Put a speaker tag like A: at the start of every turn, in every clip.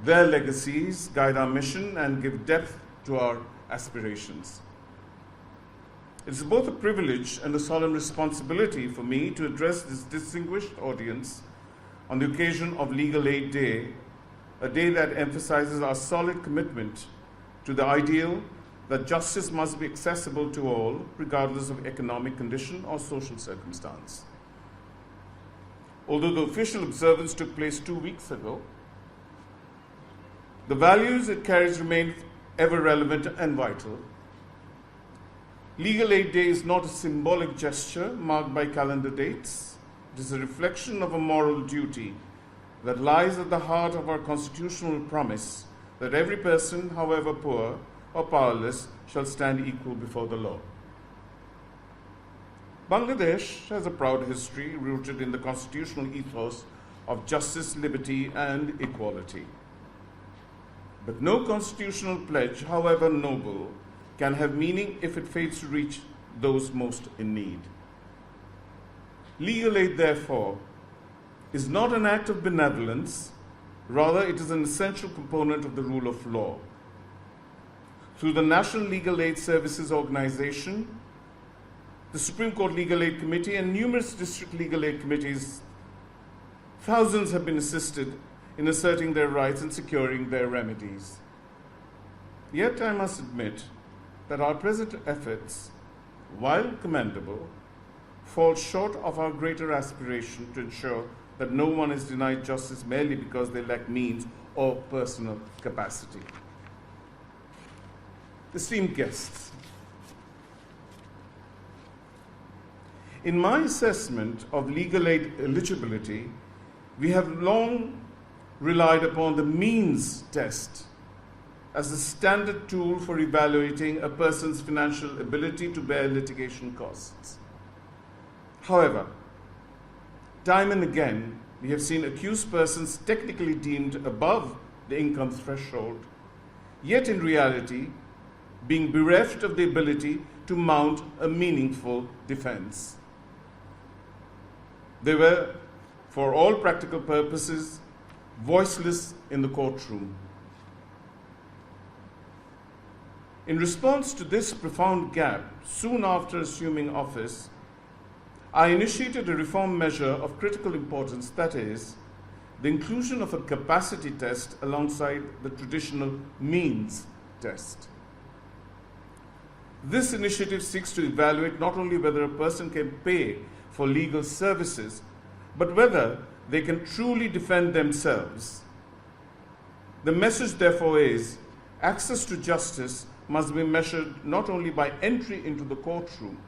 A: Their legacies guide our mission and give depth to our aspirations. It is both a privilege and a solemn responsibility for me to address this distinguished audience on the occasion of Legal Aid Day, a day that emphasizes our solid commitment to the ideal that justice must be accessible to all, regardless of economic condition or social circumstance. Although the official observance took place 2 weeks ago, the values it carries remain ever relevant and vital. Legal Aid Day is not a symbolic gesture marked by calendar dates. It is a reflection of a moral duty that lies at the heart of our constitutional promise that every person, however poor or powerless, shall stand equal before the law. Bangladesh has a proud history rooted in the constitutional ethos of justice, liberty, and equality. But no constitutional pledge, however noble, can have meaning if it fails to reach those most in need. Legal aid, therefore, is not an act of benevolence, rather it is an essential component of the rule of law. Through the National Legal Aid Services Organization, the Supreme Court Legal Aid Committee, and numerous district legal aid committees, thousands have been assisted in asserting their rights and securing their remedies. Yet I must admit that our present efforts, while commendable, fall short of our greater aspiration to ensure that no one is denied justice merely because they lack means or personal capacity. Esteemed guests, in my assessment of legal aid eligibility, we have long relied upon the means test as the standard tool for evaluating a person's financial ability to bear litigation costs. However, time and again, we have seen accused persons technically deemed above the income threshold, yet in reality, being bereft of the ability to mount a meaningful defense. They were, for all practical purposes, voiceless in the courtroom. In response to this profound gap, soon after assuming office, I initiated a reform measure of critical importance, that is, the inclusion of a capacity test alongside the traditional means test. This initiative seeks to evaluate not only whether a person can pay for legal services, but whether they can truly defend themselves. The message, therefore, is access to justice must be measured not only by entry into the courtroom,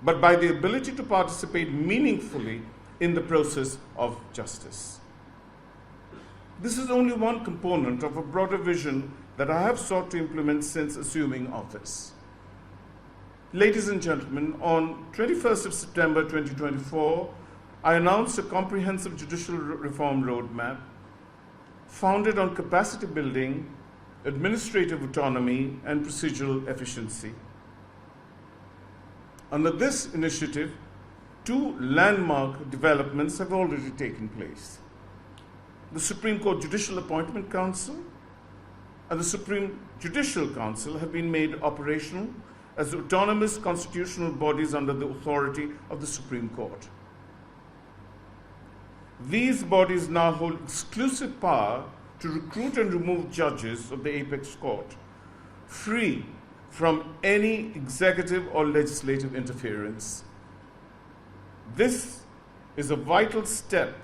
A: but by the ability to participate meaningfully in the process of justice. This is only one component of a broader vision that I have sought to implement since assuming office. Ladies and gentlemen, on 21st of September 2024, I announced a comprehensive judicial reform roadmap founded on capacity building, administrative autonomy, and procedural efficiency. Under this initiative, 2 landmark developments have already taken place. The Supreme Court Judicial Appointment Council and the Supreme Judicial Council have been made operational as autonomous constitutional bodies under the authority of the Supreme Court. These bodies now hold exclusive power to recruit and remove judges of the apex court, free from any executive or legislative interference. This is a vital step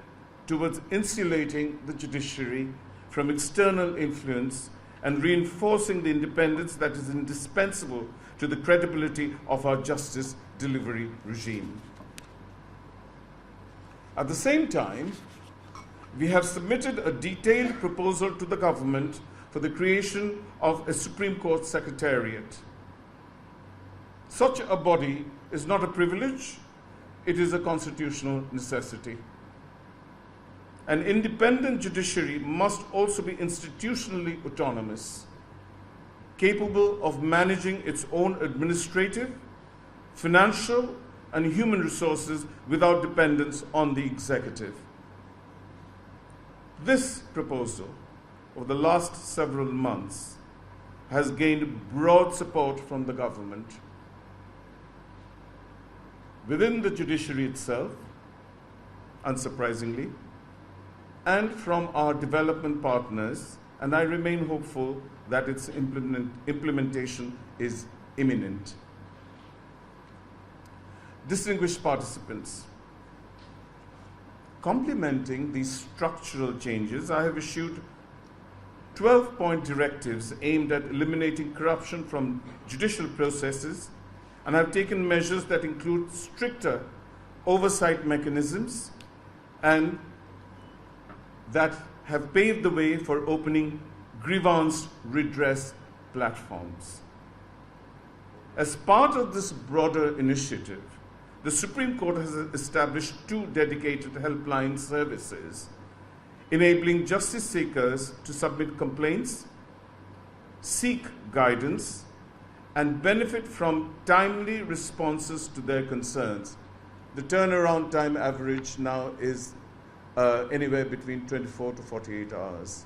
A: towards insulating the judiciary from external influence and reinforcing the independence that is indispensable to the credibility of our justice delivery regime. At the same time, we have submitted a detailed proposal to the government for the creation of a Supreme Court Secretariat. Such a body is not a privilege, it is a constitutional necessity. An independent judiciary must also be institutionally autonomous, capable of managing its own administrative, financial, and human resources without dependence on the executive. This proposal over the last several months has gained broad support from the government, within the judiciary itself, unsurprisingly, and from our development partners, and I remain hopeful that its implementation is imminent. Distinguished participants, complementing these structural changes, I have issued 12-point directives aimed at eliminating corruption from judicial processes, and have taken measures that include stricter oversight mechanisms and that have paved the way for opening grievance redress platforms. As part of this broader initiative, the Supreme Court has established 2 dedicated helpline services, enabling justice seekers to submit complaints, seek guidance, and benefit from timely responses to their concerns. The turnaround time average now is anywhere between 24 to 48 hours.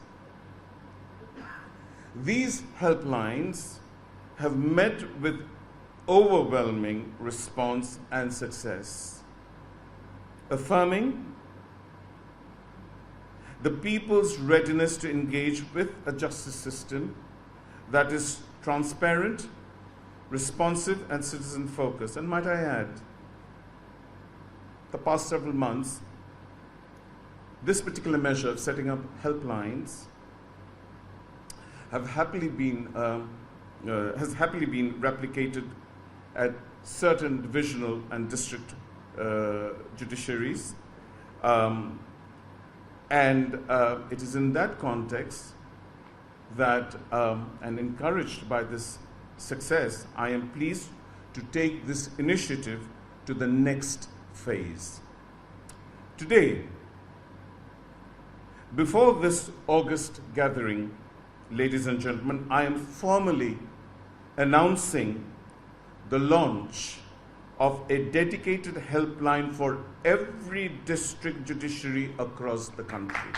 A: These helplines have met with overwhelming response and success, affirming the people's readiness to engage with a justice system that is transparent, responsive, and citizen-focused. And might I add, the past several months, this particular measure of setting up helplines has happily been replicated at certain divisional and district judiciaries. It is in that context that, and encouraged by this success, I am pleased to take this initiative to the next phase. Today, before this August gathering, ladies and gentlemen, I am formally announcing the launch of a dedicated helpline for every district judiciary across the country.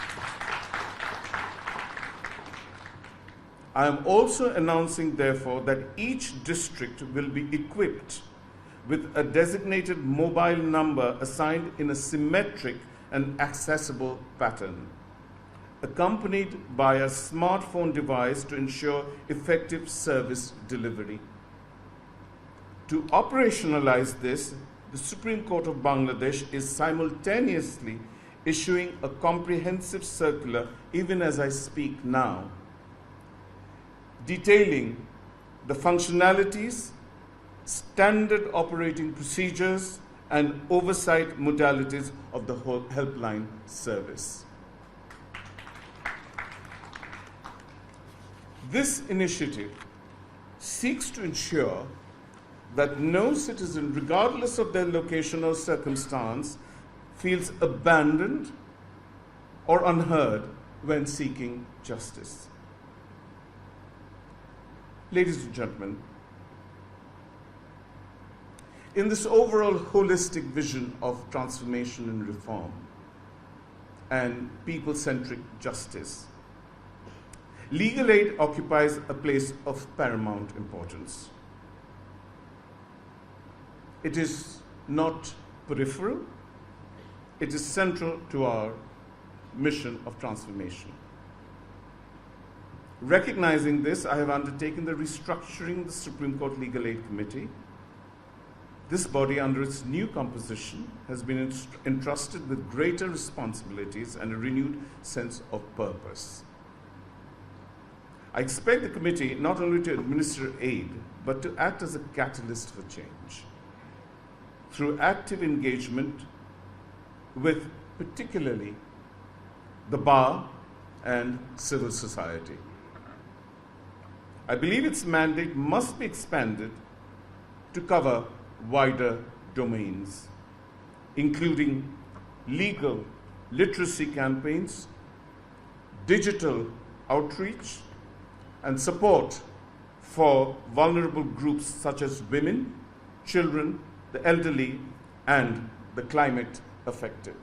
A: I am also announcing, therefore, that each district will be equipped with a designated mobile number assigned in a symmetric and accessible pattern, accompanied by a smartphone device to ensure effective service delivery. To operationalize this, the Supreme Court of Bangladesh is simultaneously issuing a comprehensive circular, even as I speak now, detailing the functionalities, standard operating procedures, and oversight modalities of the whole helpline service. This initiative seeks to ensure that no citizen, regardless of their location or circumstance, feels abandoned or unheard when seeking justice. Ladies and gentlemen, in this overall holistic vision of transformation and reform and people-centric justice, legal aid occupies a place of paramount importance. It is not peripheral, it is central to our mission of transformation. Recognizing this, I have undertaken the Restructuring the Supreme Court Legal Aid Committee. This body, under its new composition, has been entrusted with greater responsibilities and a renewed sense of purpose. I expect the committee not only to administer aid, but to act as a catalyst for change through active engagement with particularly the bar and civil society. I believe its mandate must be expanded to cover wider domains, including legal literacy campaigns, digital outreach, and support for vulnerable groups such as women, children, the elderly, and the climate affected.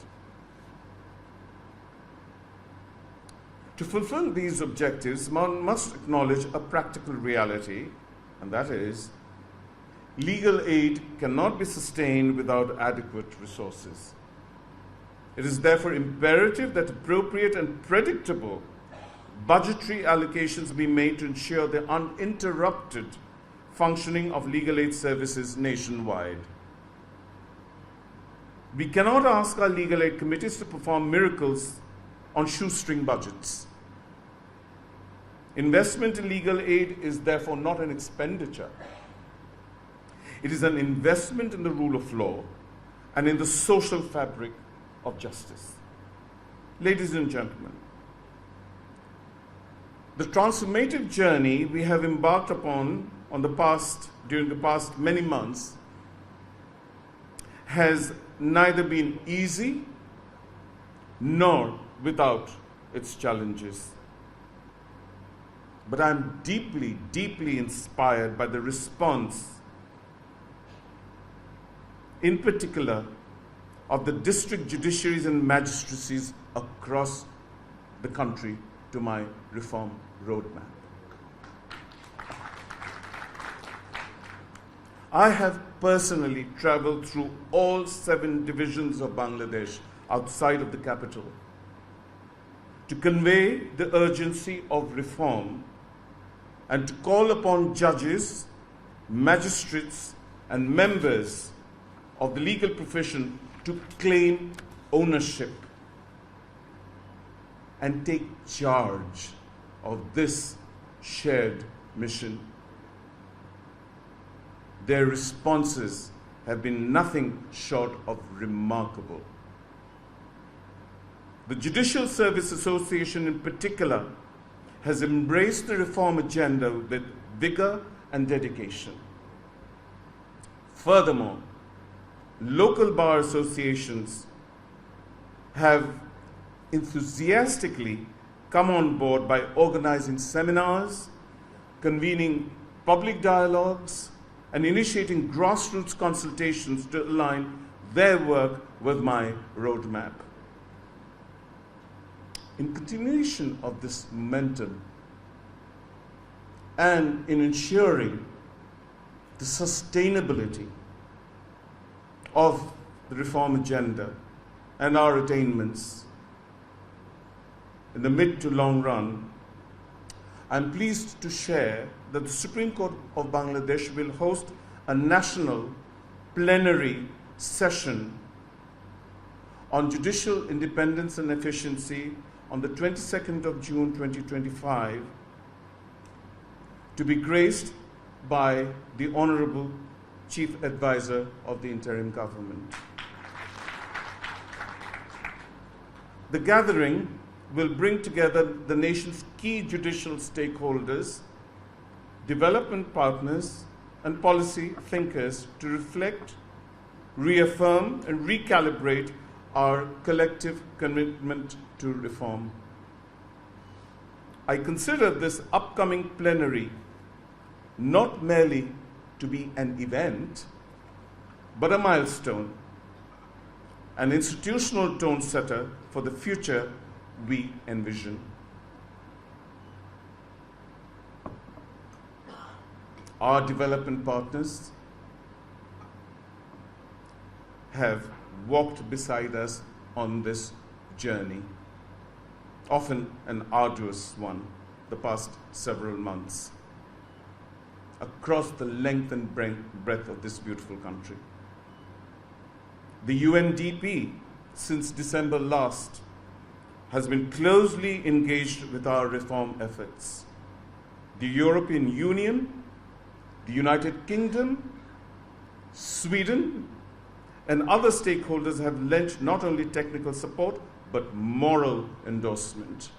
A: To fulfill these objectives, one must acknowledge a practical reality, and that is, legal aid cannot be sustained without adequate resources. It is therefore imperative that appropriate and predictable budgetary allocations be made to ensure the uninterrupted functioning of legal aid services nationwide. We cannot ask our legal aid committees to perform miracles on shoestring budgets. Investment in legal aid is therefore not an expenditure. It is an investment in the rule of law and in the social fabric of justice. Ladies and gentlemen, the transformative journey we have embarked upon during the past many months has neither been easy nor without its challenges. But I'm deeply, deeply inspired by the response, in particular, of the district judiciaries and magistracies across the country to my reform roadmap. I have personally traveled through all 7 divisions of Bangladesh outside of the capital to convey the urgency of reform and to call upon judges, magistrates, and members of the legal profession to claim ownership and take charge of this shared mission. Their responses have been nothing short of remarkable. The Judicial Service Association in particular has embraced the reform agenda with vigor and dedication. Furthermore, local bar associations have enthusiastically come on board by organizing seminars, convening public dialogues, and initiating grassroots consultations to align their work with my roadmap. In continuation of this momentum and in ensuring the sustainability of the reform agenda and our attainments in the mid to long run, I'm pleased to share that the Supreme Court of Bangladesh will host a national plenary session on judicial independence and efficiency on the 22nd of June 2025 to be graced by the Honorable Chief Advisor of the Interim Government. The gathering will bring together the nation's key judicial stakeholders, development partners, and policy thinkers to reflect, reaffirm, and recalibrate our collective commitment to reform. I consider this upcoming plenary not merely to be an event, but a milestone, an institutional tone setter for the future we envision. Our development partners have walked beside us on this journey, often an arduous one, the past several months, across the length and breadth of this beautiful country. The UNDP, since December last, has been closely engaged with our reform efforts. The European Union, the United Kingdom, Sweden, and other stakeholders have lent not only technical support, but moral endorsement.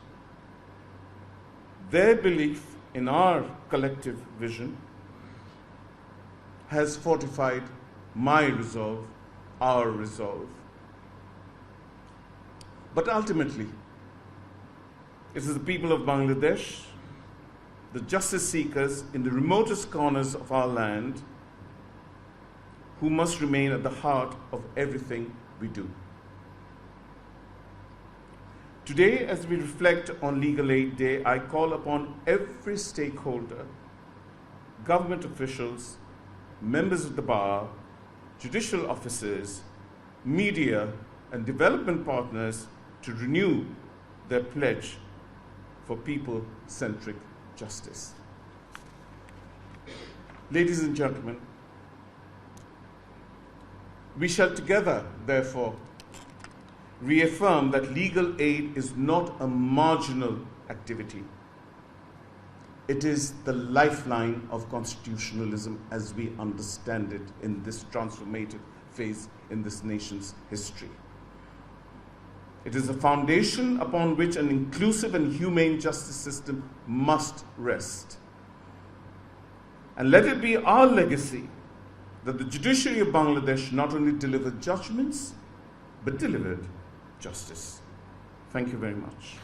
A: Their belief in our collective vision has fortified my resolve, our resolve. But ultimately, it is the people of Bangladesh, the justice seekers in the remotest corners of our land, who must remain at the heart of everything we do. Today, as we reflect on Legal Aid Day, I call upon every stakeholder, government officials, members of the bar, judicial officers, media, and development partners to renew their pledge for people-centric justice. Ladies and gentlemen, we shall together, therefore, reaffirm that legal aid is not a marginal activity. It is the lifeline of constitutionalism as we understand it in this transformative phase in this nation's history. It is a foundation upon which an inclusive and humane justice system must rest. And let it be our legacy that the judiciary of Bangladesh not only delivered judgments, but delivered justice. Thank you very much.